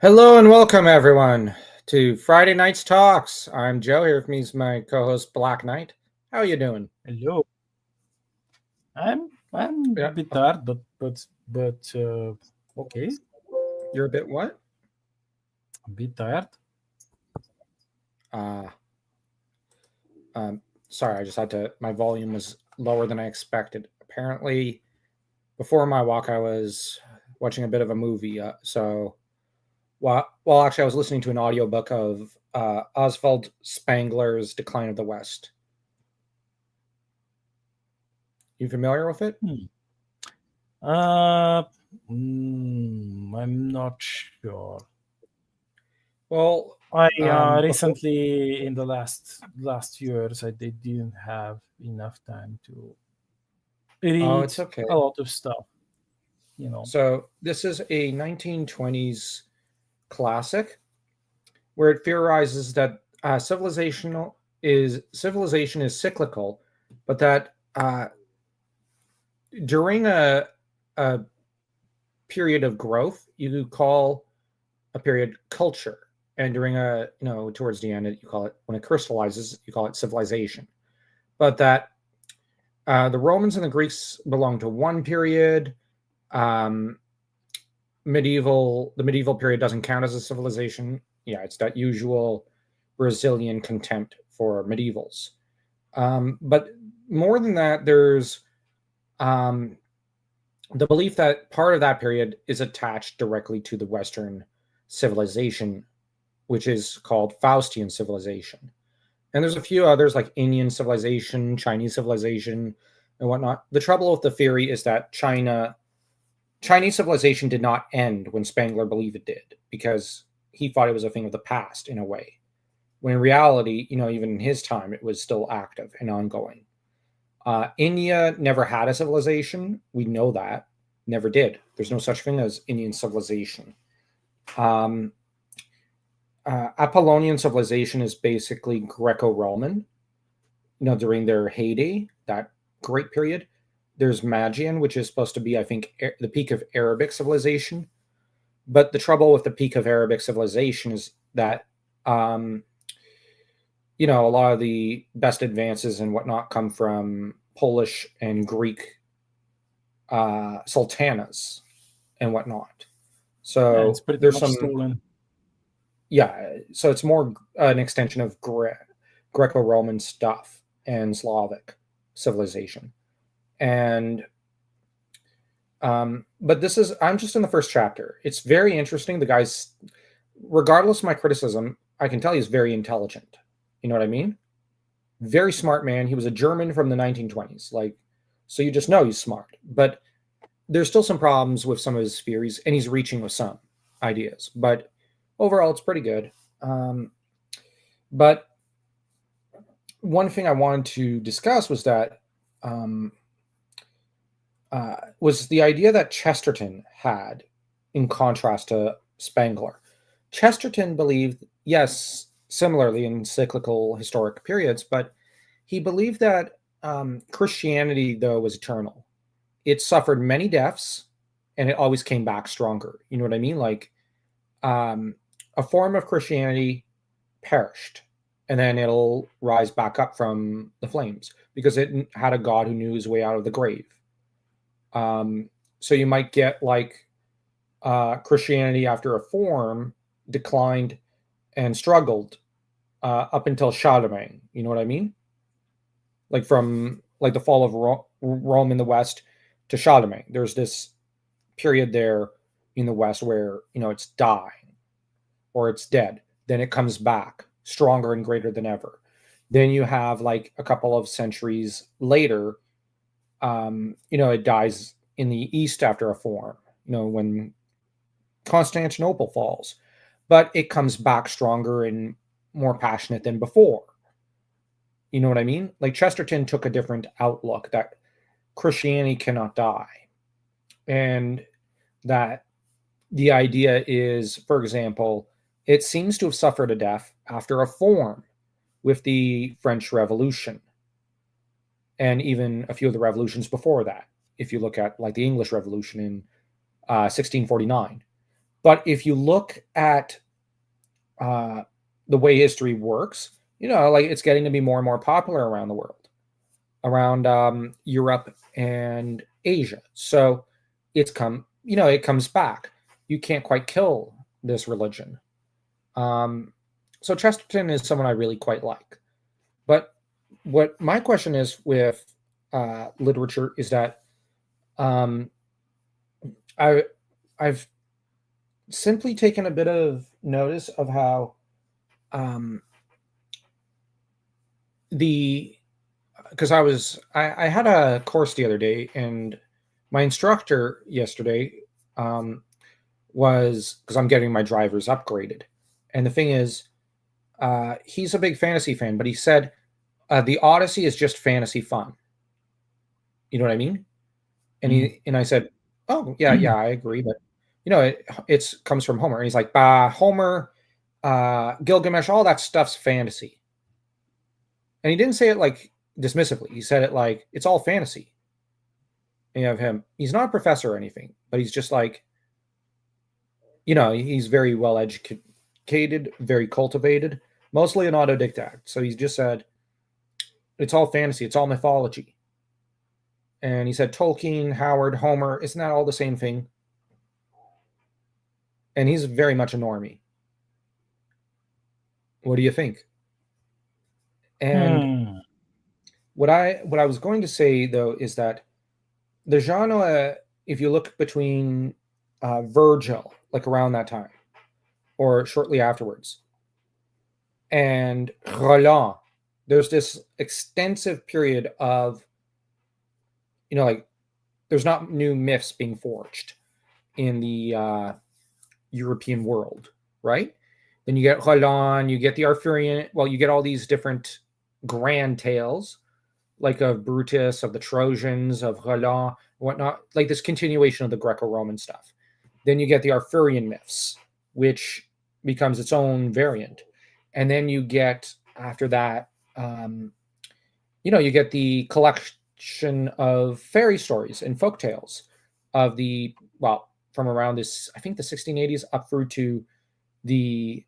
Hello and welcome everyone to Friday Night's Talks. I'm Joe. Here with me is my co-host Black Knight. How are you doing? Hello. I'm a Yeah, bit tired, but okay. you're a bit what? A bit tired. Uh, um, sorry, I just had to. My volume was lower than I expected. Apparently, before my walk, I was watching a bit of a movie. Actually, I was listening to an audiobook of Oswald Spengler's *Decline of the West*. You familiar with it? Hmm. Uh, I'm not sure. Well, I before. recently in the last years didn't have enough time to Oh, read it's okay. a lot of stuff. You know. So this is a 1920s classic where it theorizes that civilization is cyclical, but that during a period of growth you call a period culture, and during towards the end you call it, when it crystallizes, you call it civilization. But that the Romans and the Greeks belong to one period. Um, the medieval period doesn't count as a civilization. Yeah, it's that usual Brazilian contempt for medievals. But more than that, there's um, the belief that part of that period is attached directly to the Western civilization, which is called Faustian civilization. And there's a few others like Indian civilization, Chinese civilization, and whatnot. The trouble with the theory is that Chinese civilization did not end when Spengler believed it did, because he thought it was a thing of the past in a way. When in reality, even in his time, it was still active and ongoing. India never had a civilization. We know that. Never did. There's no such thing as Indian civilization. Um, Apollonian civilization is basically Greco-Roman. During their heyday, that great period. There's Magian, which is supposed to be, I think, the peak of Arabic civilization. But the trouble with the peak of Arabic civilization is that, um, a lot of the best advances and whatnot come from Polish and Greek sultanas and whatnot. Yeah, it's So pretty there's much some, stolen. yeah. So it's more an extension of Greco-Roman stuff and Slavic civilization, and but this is I'm just in the first chapter. It's very interesting. The guy's, regardless of my criticism, I can tell he's very intelligent. You know what I mean? Very smart man. He was a German from the 1920s. Like, so you just know he's smart. But there's still some problems with some of his theories, and he's reaching with some ideas. But overall, it's pretty good. Um, but one thing I wanted to discuss was that um, was the idea that Chesterton had, in contrast to Spengler. Chesterton believed, yes, similarly in cyclical historic periods, but he believed that Christianity, though, was eternal. It suffered many deaths, and it always came back stronger. You know what I mean? Like, um, a form of Christianity perished, and then it'll rise back up from the flames because it had a God who knew his way out of the grave. So you might get like Christianity after a form declined and struggled up until Charlemagne. You know what I mean? Like from like the fall of Rome in the West to Charlemagne. There's this period there in the West where it's dying or it's dead. Then it comes back stronger and greater than ever. Then you have like a couple of centuries later, it dies in the East after a form. When Constantinople falls, but it comes back stronger and more passionate than before. You know what I mean? Like Chesterton took a different outlook that Christianity cannot die, and that the idea is, for example, it seems to have suffered a death after a form with the French Revolution and even a few of the revolutions before that. If you look at like the English Revolution in 1649, But if you look at the way history works, like it's getting to be more and more popular around the world, around Europe and Asia. So it comes back. You can't quite kill this religion. So Chesterton is someone I really quite like. But what my question is with literature is that I I've simply taken a bit of notice of how the because I had a course the other day, and my instructor yesterday was, because I'm getting my drivers upgraded, and the thing is, he's a big fantasy fan, but he said the Odyssey is just fantasy fun. You know what I mean? And I said, oh yeah, I agree, but it comes from Homer, and he's like, bah, Homer, Gilgamesh, all that stuff's fantasy. And he didn't say it like dismissively. He said it like it's all fantasy. And you have him. He's not a professor or anything, but he's just like, he's very well educated, very cultivated, mostly an autodidact. So he's just said, it's all fantasy, it's all mythology. And he said Tolkien, Howard, Homer, isn't that all the same thing? And he's very much a normie. What do you think? And what I was going to say though is that the genre, if you look between Virgil, like around that time, or shortly afterwards, and Roland, there's this extensive period of, like, there's not new myths being forged in the European world, right? Then you get Roland, you get the Arthurian, well, you get all these different grand tales, like of Brutus, of the Trojans, of Roland, whatnot, like this continuation of the Greco-Roman stuff. Then you get the Arthurian myths, which becomes its own variant. And then you get, after that, you get the collection of fairy stories and folk tales of from around this, I think the 1680s up through to the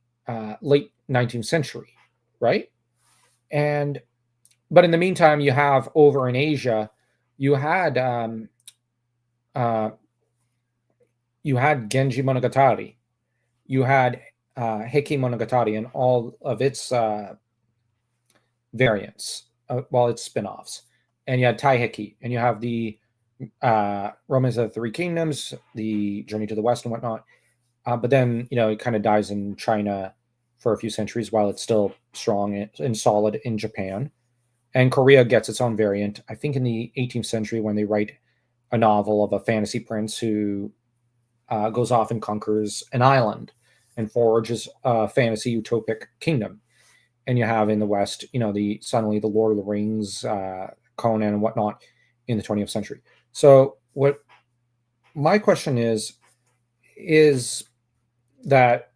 late 19th century, right? But in the meantime, you have over in Asia, you had Genji Monogatari, you had Heike Monogatari, and all of its variants, its spin-offs, and you had Taiheki, and you have the Romance of the Three Kingdoms, the Journey to the West, and whatnot. But then it kind of dies in China for a few centuries while it's still strong and solid in Japan. And Korea gets its own variant, I think, in the 18th century when they write a novel of a fantasy prince who goes off and conquers an island and forges a fantasy utopic kingdom. And you have in the West, suddenly the Lord of the Rings, Conan and whatnot in the 20th century. So what my question is that,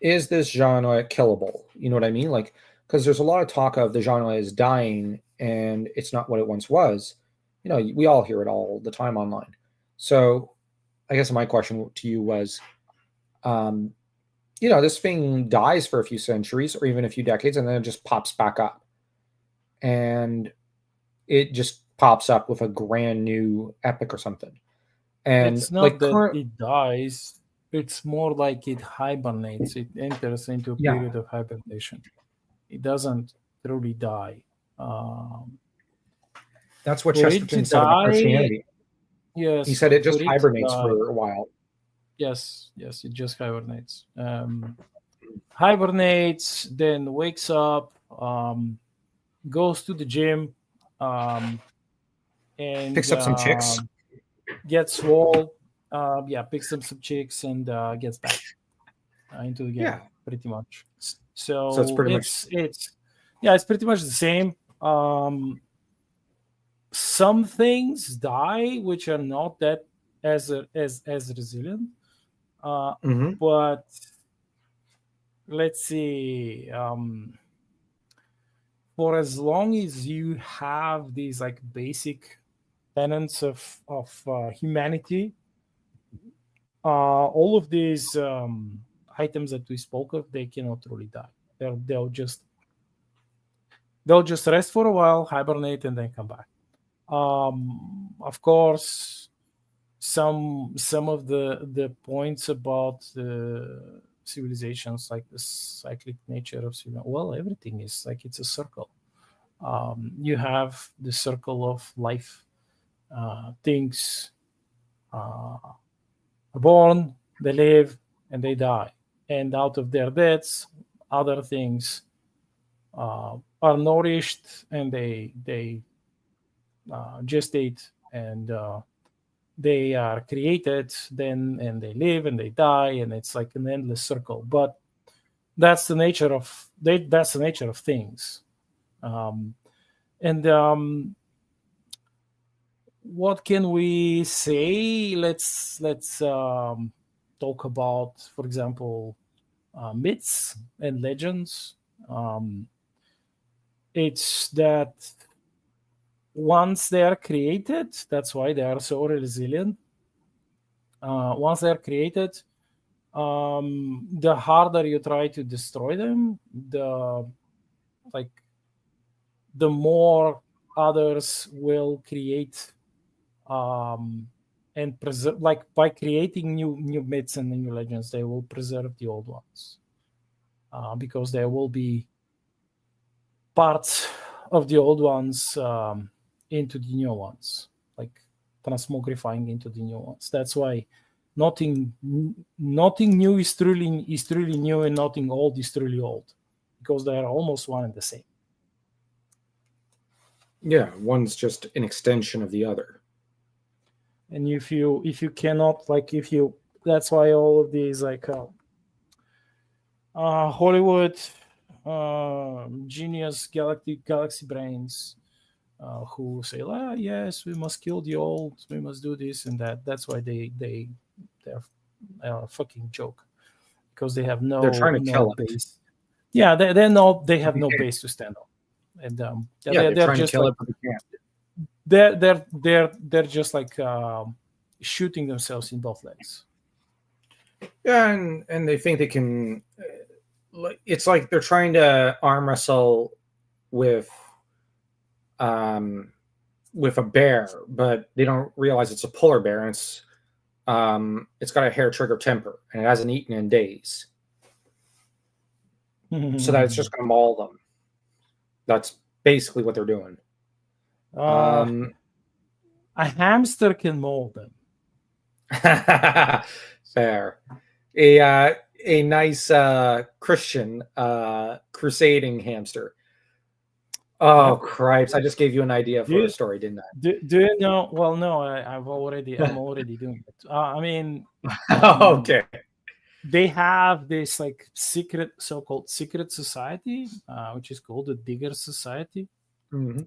is this genre killable? You know what I mean? Like, because there's a lot of talk of the genre is dying and it's not what it once was. We all hear it all the time online. So I guess my question to you was, this thing dies for a few centuries or even a few decades, and then it just pops back up. And it just pops up with a grand new epic or something. And it's not that it dies. It's more like it hibernates. It enters into a period of hibernation. It doesn't truly die. That's what Chesterton said about Christianity. Yes, he said it just hibernates for a while. Yes, it just hibernates. Hibernates, then wakes up, goes to the gym, and picks up some chicks, gets swole. Picks up some chicks and gets back into the game. Pretty much. So it's pretty it's pretty much the same. Some things die which are not that as resilient, but let's see. For as long as you have these like basic tenets of humanity, all of these items that we spoke of, they cannot truly die. They'll just rest for a while, hibernate, and then come back. Of course, some of the points about the civilizations, like the cyclic nature of civilization. Well, everything is like it's a circle. You have the circle of life. Things are born, they live, and they die. And out of their deaths, other things are nourished, and they gestate, and they are created then, and they live and they die, and it's like an endless circle. But that's the nature of things. And what can we say? Let's talk about, for example, myths and legends. It's that once they are created, that's why they are so resilient. Once they are created, the harder you try to destroy them, the more others will create and preserve. Like by creating new myths and new legends, they will preserve the old ones, because there will be parts of the old ones into the new ones, like transmogrifying into the new ones. That's why nothing new is truly new, and nothing old is truly old, because they are almost one and the same. Yeah, one's just an extension of the other. And if you cannot, like, that's why all of these, like, Hollywood genius galaxy brains, who say, yes, we must kill the old, we must do this and that. That's why they're a fucking joke, because they have They're trying to kill base. it. Yeah, they have no base to stand on. And they're trying just to kill like, it, but they can't. they're just like shooting themselves in both legs. Yeah, and they think they can. It's like they're trying to arm wrestle with a bear, but they don't realize it's a polar bear, and it's got a hair trigger temper, and it hasn't eaten in days, so that it's just going to maul them. That's basically what they're doing. A hamster can maul them. Fair. A nice Christian crusading hamster. Oh, cripes! I just gave you an idea for a story, didn't I? Do you know? Well, no, I'm already doing it. I mean, okay. They have this like so-called secret society, which is called the Digger Society. Mm-hmm.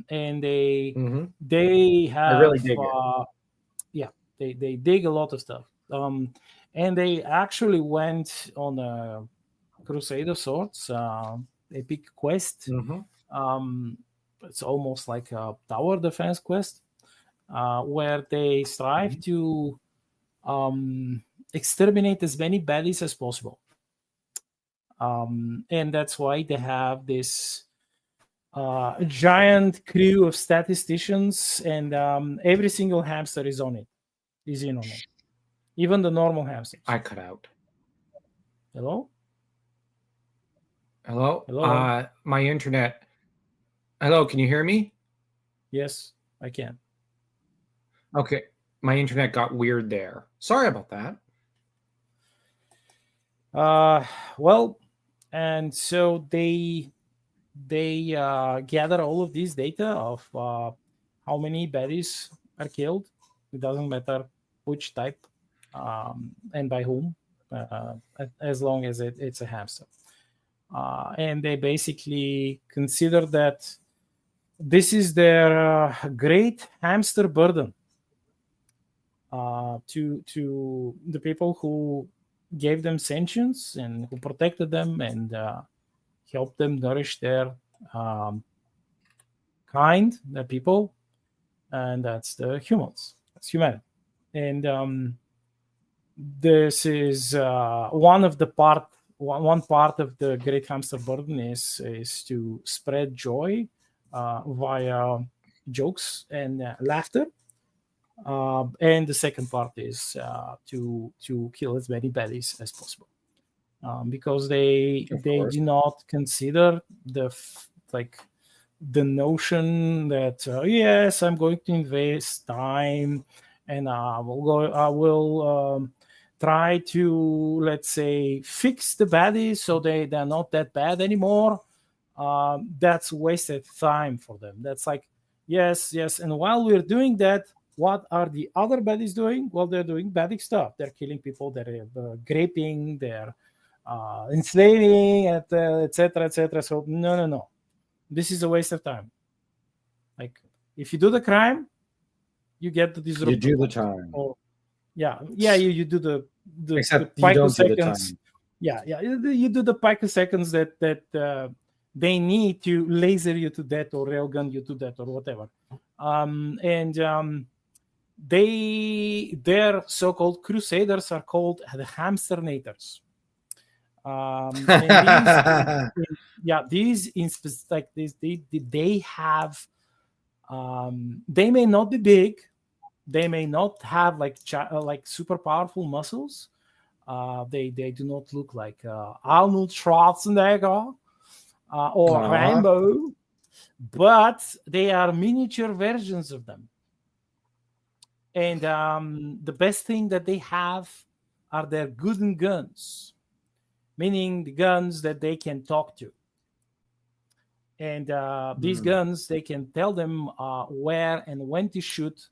And they have, I really dig it. they dig a lot of stuff. And they actually went on a crusade of sorts, epic quest. Mm-hmm. It's almost like a tower defense quest, where they strive to exterminate as many baddies as possible. And that's why they have this giant crew of statisticians, and every single hamster is in on it. Even the normal hamsters. I cut out. Hello? My internet. Hello, can you hear me? Yes, I can. Okay. My internet got weird there. Sorry about that. Well, and so they gather all of these data of how many baddies are killed. It doesn't matter which type and by whom, as long as it's a hamster. And they basically consider that this is their great hamster burden to the people who gave them sentience and who protected them and helped them nourish their kind, the people, and that's the humans. That's humanity. And this is one of the one part of the Great Hamster Burden is to spread joy via jokes and laughter. And the second part is to kill as many baddies as possible, because they course. do not consider the notion that yes, I'm going to invest time and I will try to, let's say, fix the baddies so they're not that bad anymore. That's wasted time for them. That's like, yes, and while we're doing that, what are the other baddies doing? Well, they're doing bad stuff. They're killing people, they're raping, they're enslaving, etc., etc. So no, this is a waste of time. Like, if you do the crime, you get the disruptor. You do the time. Or you do the Except the you don't do the picoseconds. time. You do the picoseconds that they need to laser you to death or railgun you to death or whatever. Their so-called crusaders are called the hamsternators. They have they may not be big, they may not have like super powerful muscles, they do not look like Arnold Schwarzenegger or Rambo, but they are miniature versions of them. And the best thing that they have are their gooden guns, meaning the guns that they can talk to. And these guns, they can tell them where and when to shoot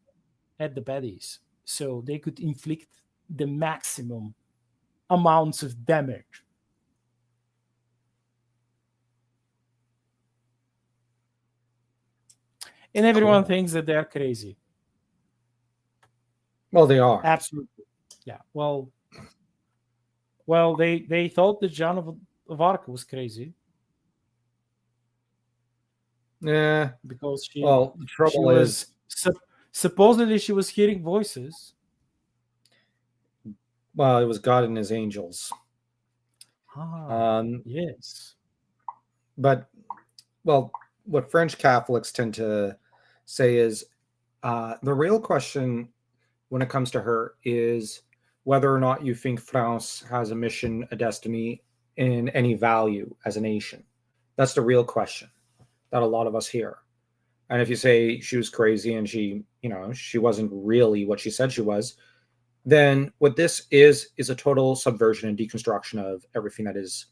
at the baddies, so they could inflict the maximum amounts of damage. And everyone thinks that they're crazy. Well, they are. Absolutely. Yeah. Well, they thought that Joan of Arc was crazy. Yeah. Because the trouble is supposedly she was hearing voices. Well, it was God and his angels. Yes. But, well, what French Catholics tend to say is the real question when it comes to her is whether or not you think France has a mission, a destiny, and any value as a nation. That's the real question that a lot of us hear. And if you say she was crazy and she wasn't really what she said she was, then what this is a total subversion and deconstruction of everything that is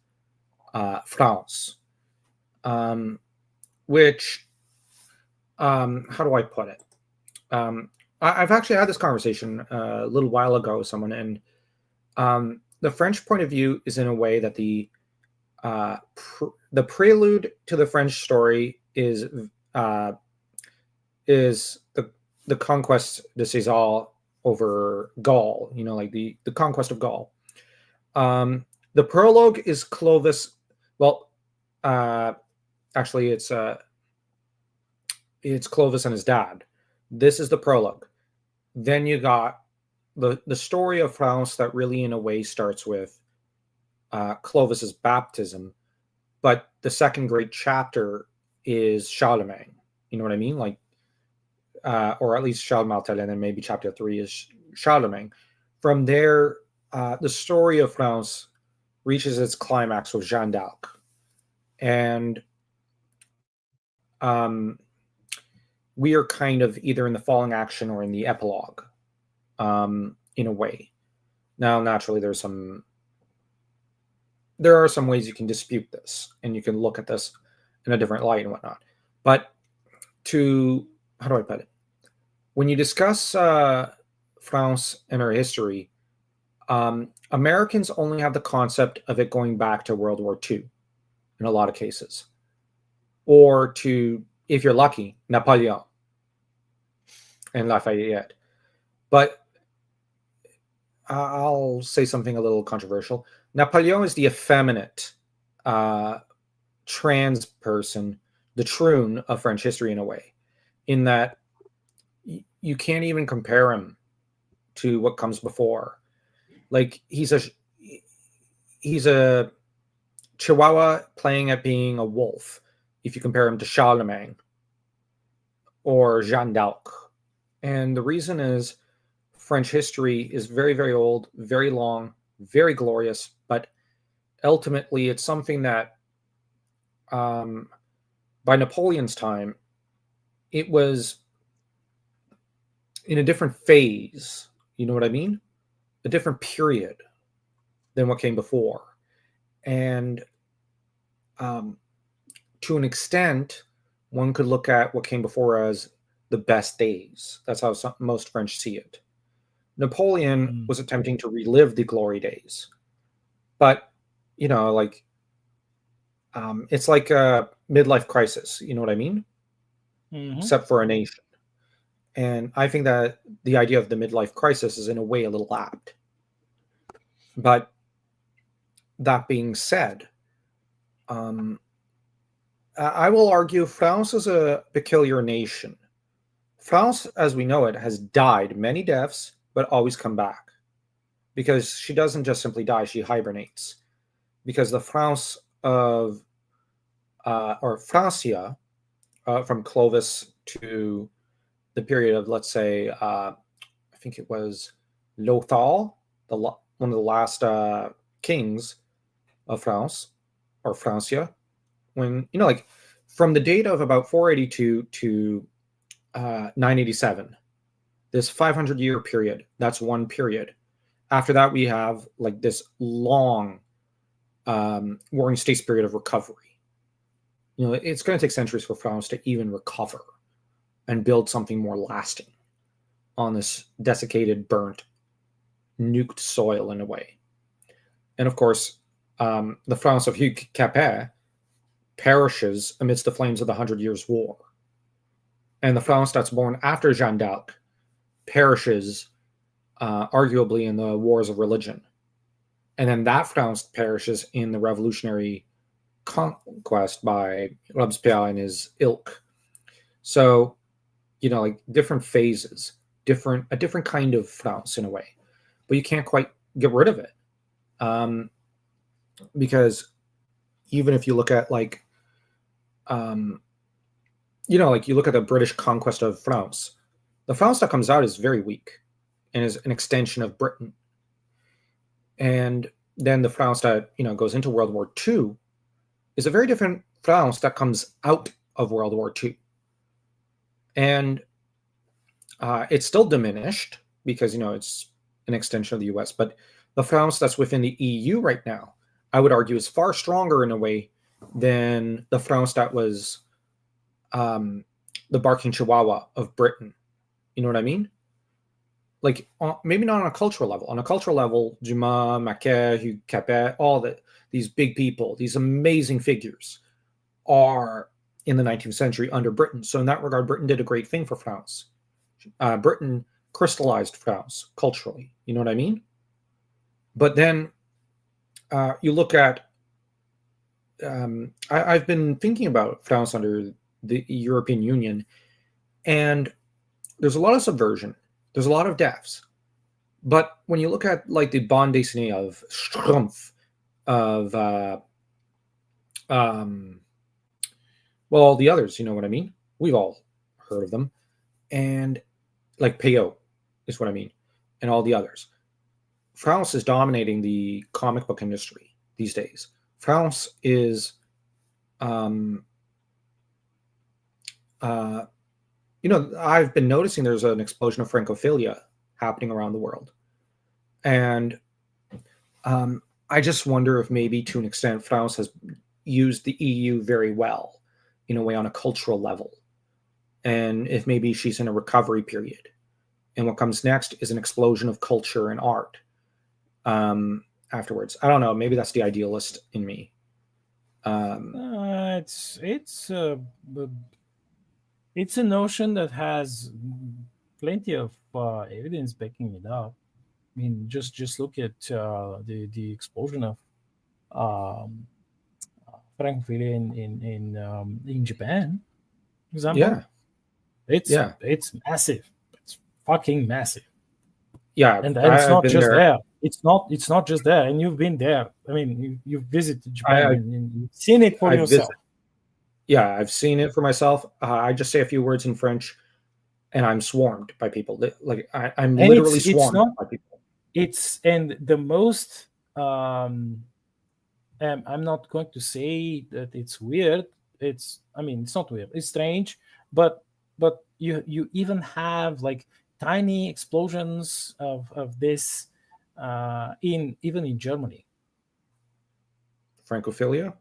France. Which, how do I put it? I've actually had this conversation a little while ago with someone, and the French point of view is in a way that the prelude to the French story is the conquest de Césaire over Gaul. Like the conquest of Gaul. The prologue is Clovis. Well, actually, it's Clovis and his dad. This is the prologue. Then you got the story of France that really, in a way, starts with Clovis's baptism, but the second great chapter is Charlemagne. You know what I mean? Like, or at least Charles Martel, and then maybe chapter 3 is Charlemagne. From there, the story of France reaches its climax with Jeanne d'Arc, and we are kind of either in the falling action or in the epilogue, in a way. Now, naturally, there are some ways you can dispute this, and you can look at this in a different light and whatnot. But how do I put it? When you discuss France and her history, Americans only have the concept of it going back to World War II in a lot of cases, or to, if you're lucky, Napoleon and Lafayette. But I'll say something a little controversial. Napoleon is the effeminate trans person, the troon of French history in a way, in that you can't even compare him to what comes before. Like he's a Chihuahua playing at being a wolf. If you compare him to Charlemagne or Jeanne d'Arc, and the reason is French history is very, very old, very long, very glorious, but ultimately it's something that by Napoleon's time, it was in a different phase. You know what I mean? A different period than what came before. And to an extent, one could look at what came before as the best days. That's how most French see it. Napoleon was attempting to relive the glory days. But, you know, like, it's like a midlife crisis. You know what I mean? Except for a nation. And I think that the idea of the midlife crisis is in a way a little apt. But that being said, I will argue France is a peculiar nation. France, as we know it, has died many deaths, but always come back. Because she doesn't just simply die, she hibernates. Because the France of, or Francia, from Clovis to the period of, let's say, I think it was Lothal, one of the last kings of France, or Francia, when, you know, like from the date of about 482 to 987, this 500-year period, that's one period. After that, we have like this long Warring States period of recovery. You know, it's going to take centuries for France to even recover and build something more lasting on this desiccated, burnt, nuked soil in a way. And of course, the France of Hugues Capet perishes amidst the flames of the 100 Years' War. And the France that's born after Jeanne d'Arc perishes arguably in the wars of religion. And then that France perishes in the revolutionary conquest by Robespierre and his ilk. So, you know, like different phases, a different kind of France in a way. But you can't quite get rid of it. Because even if you look at like, you know, like you look at the British conquest of France, the France that comes out is very weak and is an extension of Britain. And then the France that, you know, goes into World War II is a very different France that comes out of World War II. And it's still diminished because, you know, it's an extension of the US, but the France that's within the EU right now, I would argue, is far stronger in a way than the France that was the barking Chihuahua of Britain. You know what I mean? Like, maybe not on a cultural level. On a cultural level, Dumas, Maquet, Hugues Capet, these big people, these amazing figures are in the 19th century under Britain. So in that regard, Britain did a great thing for France. Britain crystallized France culturally. You know what I mean? But then you look at, I've been thinking about France under the European Union, and there's a lot of subversion. There's a lot of deaths. But when you look at like the bande dessinée of Schtroumpf, of well, all the others, you know what I mean? We've all heard of them. And like Peyo is what I mean. And all the others. France is dominating the comic book industry these days. France is, you know, I've been noticing there's an explosion of Francophilia happening around the world. And I just wonder if maybe to an extent France has used the EU very well in a way on a cultural level. And if maybe she's in a recovery period. And what comes next is an explosion of culture and art afterwards. I don't know. Maybe that's the idealist in me. It's a notion that has plenty of evidence backing it up. I mean, just look at the explosion of Francophilia in Japan, for example. It's massive. It's fucking massive. Yeah, and it's not just there. it's not just there, and you've been there. I mean, you've visited Japan, I and you've seen it for I've yourself. yeah, I've seen it for myself. I just say a few words in French, and I'm swarmed by people. Like I'm And literally it's swarmed not by people. it's and the most I'm not going to say that it's weird. I mean, it's not weird. It's strange, but you even have like tiny explosions of this in even in Germany. Francophilia,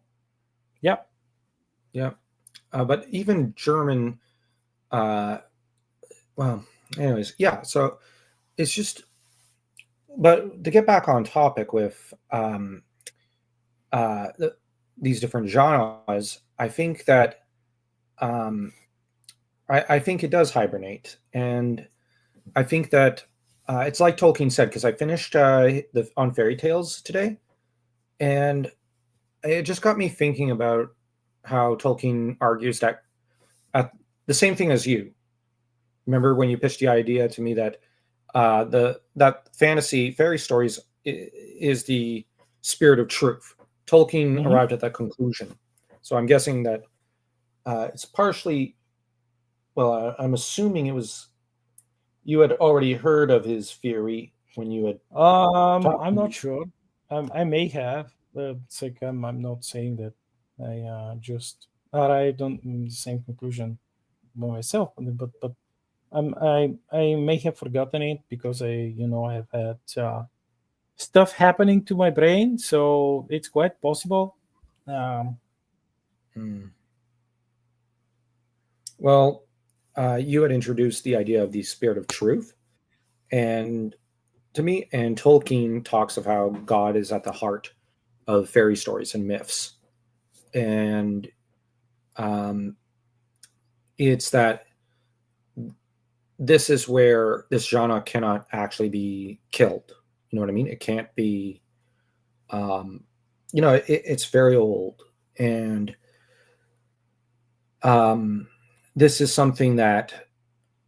Yeah. yeah, but even German. Uh, well, anyways, yeah. So it's just, but to get back on topic with the, these different genres, I think that um, I think it does hibernate, and I think that it's like Tolkien said, because I finished on fairy tales today, and it just got me thinking about how Tolkien argues that the same thing as you. Remember when you pitched the idea to me that the that fantasy fairy stories is the spirit of truth. Tolkien Hmm. arrived at that conclusion, so I'm guessing that it's partially. Well, I'm assuming it was you had already heard of his theory when you had talked I'm to not me. sure. I may have. It's like I'm not saying that I just arrived on the same conclusion by myself, but I may have forgotten it because I have had stuff happening to my brain, so it's quite possible. Um, Hmm. Well, you had introduced the idea of the spirit of truth, and to me, and Tolkien talks of how God is at the heart of fairy stories and myths, and um, it's that this is where this genre cannot actually be killed. You know what I mean? It can't be. Um, it's very old, and um, this is something that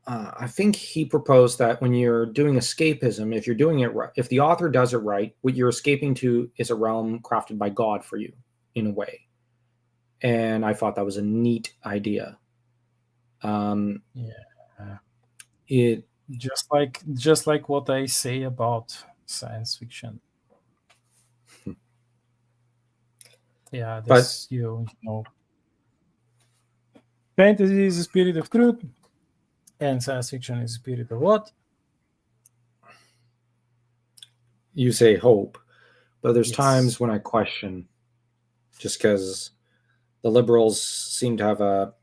I think he proposed that when you're doing escapism, if you're doing it right, if the author does it right, what you're escaping to is a realm crafted by God for you, in a way. And I thought that was a neat idea. Um, yeah, it, just like what I say about science fiction. Yeah, but this fantasy is the spirit of truth, and science fiction is the spirit of what? you say hope, but there's Yes. times when I question, just because the liberals seem to have a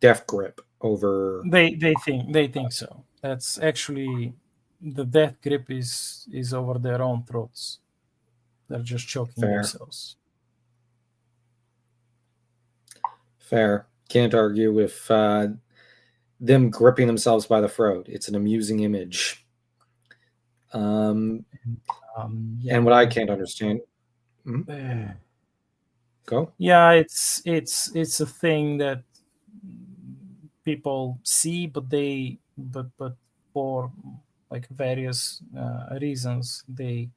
death grip over. They think so. That's actually the death grip is over their own throats. They're just choking Fair, themselves. fair. Can't argue with them gripping themselves by the throat. It's an amusing image. Um, Yeah, and what I can't understand. Hmm? Go. yeah. It's a thing that people see, but for like various reasons, they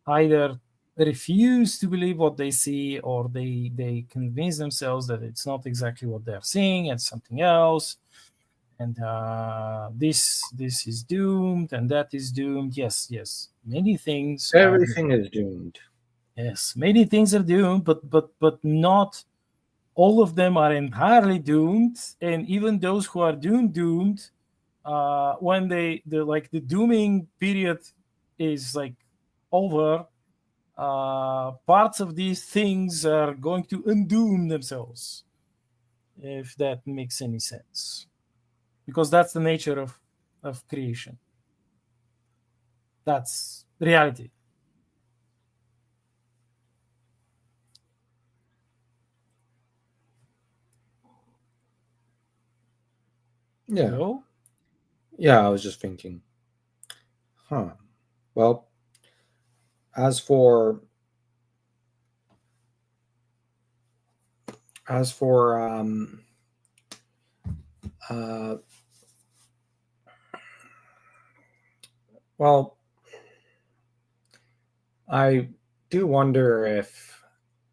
either refuse to believe what they see, or they convince themselves that it's not exactly what they're seeing, it's something else, and this is doomed and that is doomed. Yes, yes, many things are Everything doomed. is doomed. Yes, many things are doomed, but not all of them are entirely doomed. And even those who are doomed, when the like the dooming period is like over, parts of these things are going to undoom themselves, if that makes any sense, because that's the nature of creation. That's reality. Yeah. Hello. Yeah, I was just thinking, huh. Well, as for as for uh well, I do wonder if,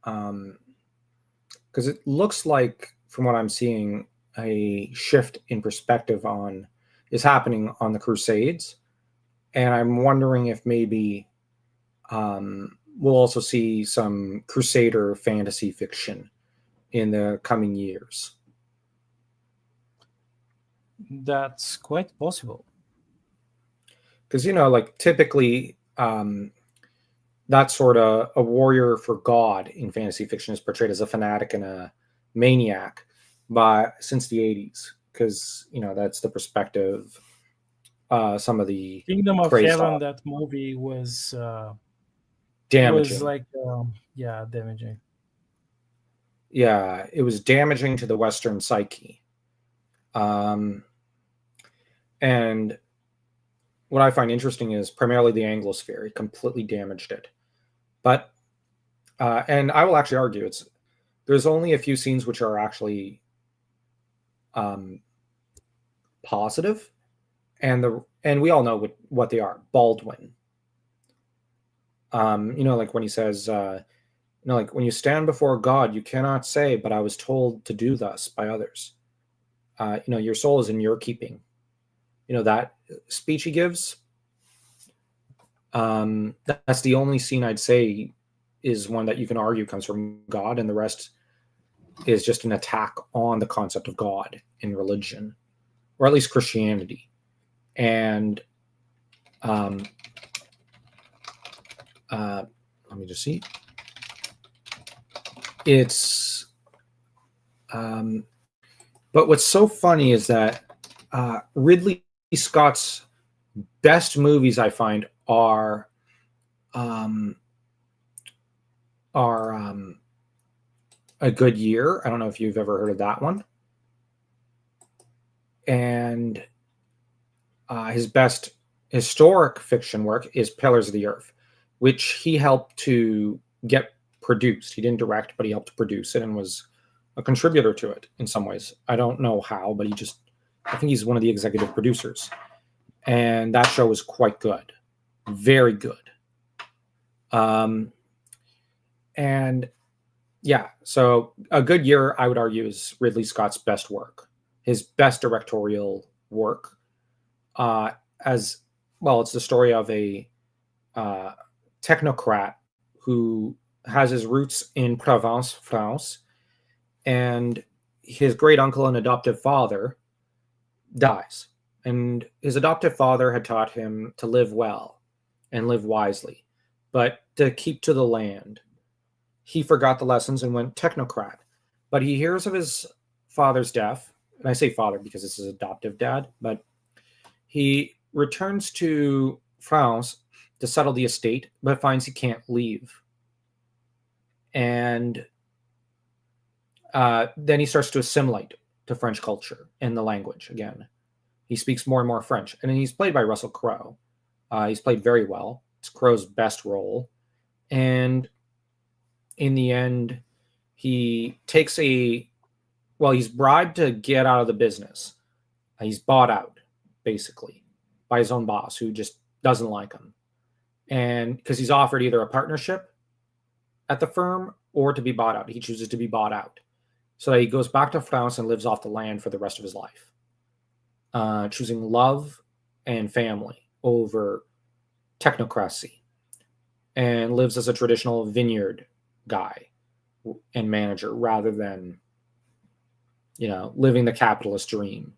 because it looks like, from what I'm seeing, a shift in perspective on is happening on the Crusades, and I'm wondering if maybe we'll also see some Crusader fantasy fiction in the coming years. That's quite possible. Because like typically, that sort of a warrior for God in fantasy fiction is portrayed as a fanatic and a maniac by since the 80s, because that's the perspective some of the Kingdom of crazed Heaven, on. that movie was Damaging. like yeah, damaging. Yeah, it was damaging to the Western psyche. um, and what I find interesting is primarily the Anglosphere. It completely damaged it. But and I will actually argue there's only a few scenes which are actually um, positive, and we all know what they are. Baldwin, like when he says, like when you stand before God, you cannot say, "But I was told to do thus by others." Your soul is in your keeping. That speech he gives. That's the only scene I'd say is one that you can argue comes from God, and the rest is just an attack on the concept of God in religion, or at least Christianity. And um, let me just see. It's, but what's so funny is that Ridley Scott's best movies I find um, are A Good Year. I don't know if you've ever heard of that one. And his best historic fiction work is Pillars of the Earth, which he helped to get produced. He didn't direct, but he helped produce it and was a contributor to it in some ways. I don't know how, but I think he's one of the executive producers. And that show was quite good, very good. And yeah, so A Good Year, I would argue, is Ridley Scott's best work, his best directorial work. As well, it's the story of a technocrat who has his roots in Provence, France, and his great uncle and adoptive father dies. And his adoptive father had taught him to live well and live wisely, but to keep to the land. He forgot the lessons and went technocrat. But he hears of his father's death, and I say father because it's his adoptive dad, but he returns to France to settle the estate, but finds he can't leave. And then he starts to assimilate to French culture and the language again. He speaks more and more French, and he's played by Russell Crowe. He's played very well. It's Crowe's best role, and in the end, he takes he's bribed to get out of the business. He's bought out, basically, by his own boss, who just doesn't like him, and because he's offered either a partnership at the firm or to be bought out, he chooses to be bought out. So he goes back to France and lives off the land for the rest of his life, choosing love and family over technocracy, and lives as a traditional vineyard guy and manager rather than, living the capitalist dream,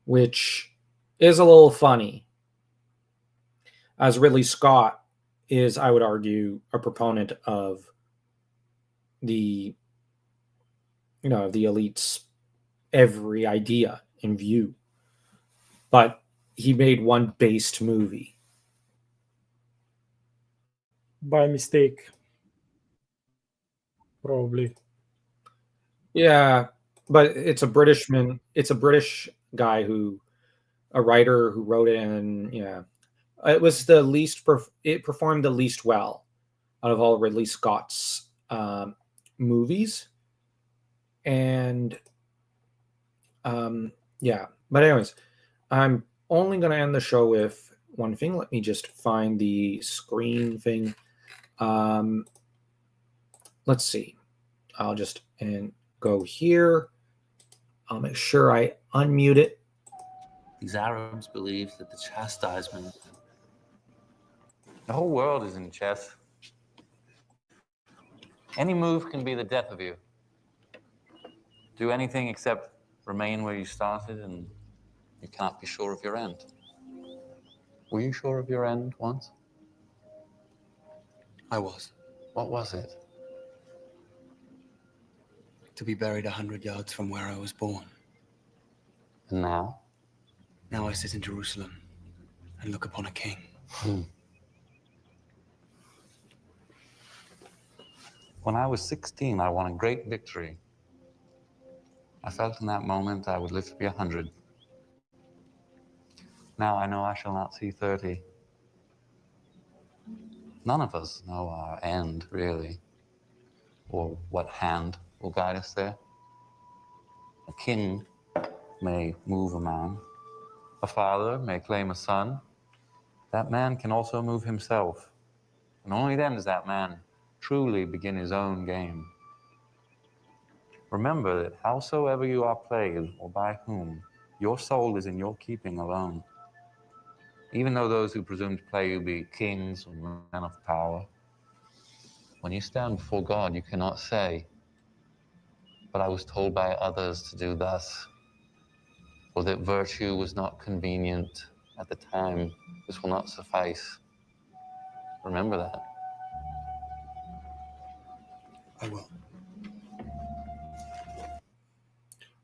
which is a little funny, as Ridley Scott is, I would argue, a proponent of the, of the elites' every idea in view. But he made one based movie. By mistake, probably. Yeah, but it's a Britishman. It's a British guy a writer who wrote it, and yeah, it was the least. It performed the least well out of all Ridley Scott's movies, and yeah. But anyways, I'm only going to end the show with one thing. Let me just find the screen thing. Let's see. I'll just go here. I'll make sure I unmute it. These Arabs believe that the chastisement, the whole world is in chess. Any move can be the death of you. Do anything except remain where you started, and you cannot be sure of your end. Were you sure of your end once? I was. What was it? To be buried 100 yards from where I was born. And now? Now I sit in Jerusalem and look upon a king. When I was 16, I won a great victory. I felt in that moment I would live to be 100. Now I know I shall not see 30. None of us know our end, really, or what hand will guide us there. A king may move a man. A father may claim a son. That man can also move himself. And only then does that man truly begin his own game. Remember that howsoever you are played, or by whom, your soul is in your keeping alone. Even though those who presume to play you be kings or men of power, when you stand before God, you cannot say, "But I was told by others to do thus," or that virtue was not convenient at the time. This will not suffice. Remember that. I will.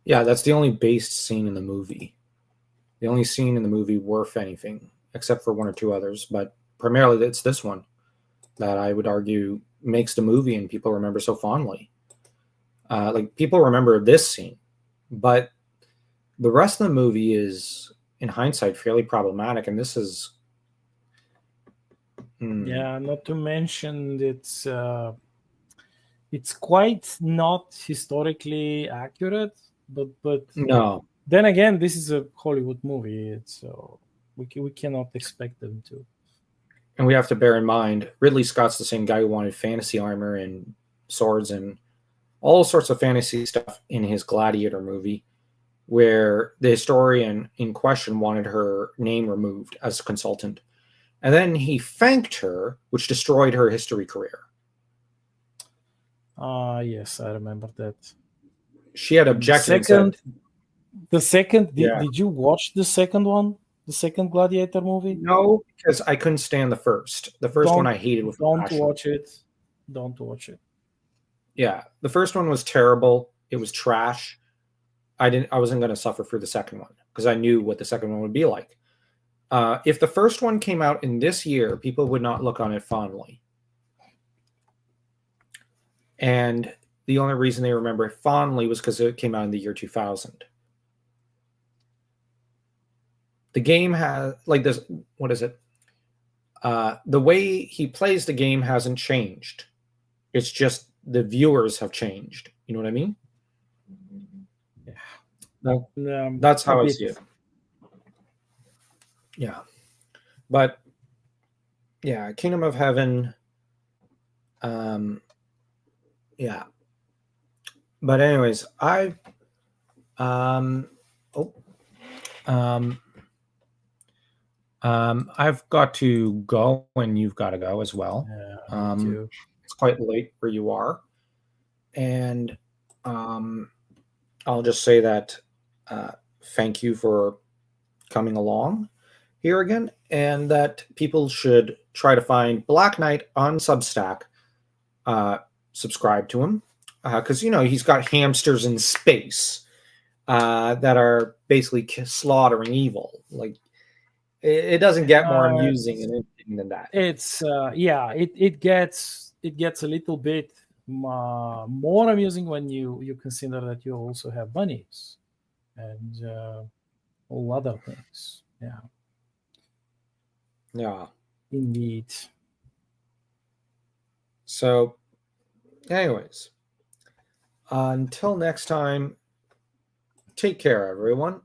Yeah, that's the only based scene in the movie. The only scene in the movie worth anything, except for one or two others, but primarily it's this one that I would argue makes the movie and people remember so fondly. Like, people remember this scene, but the rest of the movie is, in hindsight, fairly problematic, and this is... Yeah, not to mention it's quite not historically accurate, but No. then again, this is a Hollywood movie, so we cannot expect them to. And we have to bear in mind, Ridley Scott's the same guy who wanted fantasy armor and swords and all sorts of fantasy stuff in his Gladiator movie, where the historian in question wanted her name removed as a consultant. And then he thanked her, which destroyed her history career. Yes, I remember that. She had objected and said, did you watch the second one? The second Gladiator movie? no, because I couldn't stand the first. The first one I hated with passion. Watch it. Don't watch it. Yeah, the first one was terrible. It was trash. I wasn't going to suffer through the second one because I knew what the second one would be like. If the first one came out in this year, people would not look on it fondly. And the only reason they remember it fondly was because it came out in the year 2000. The game has, like, this, what is it? The way he plays the game hasn't changed. It's just the viewers have changed. You know what I mean? Yeah. That's how I see it. Yeah. But, yeah, Kingdom of Heaven. Yeah. But anyways, I've got to go, and you've got to go as well. Yeah, me too. It's quite late where you are, and I'll just say that thank you for coming along here again, and that people should try to find Black Knight on Substack. Subscribe to him because he's got hamsters in space that are basically slaughtering evil. Like, it doesn't get more amusing and interesting than that. It's it gets a little bit more amusing when you consider that you also have bunnies and all other things. Yeah, indeed. So, anyways, until next time, take care, everyone.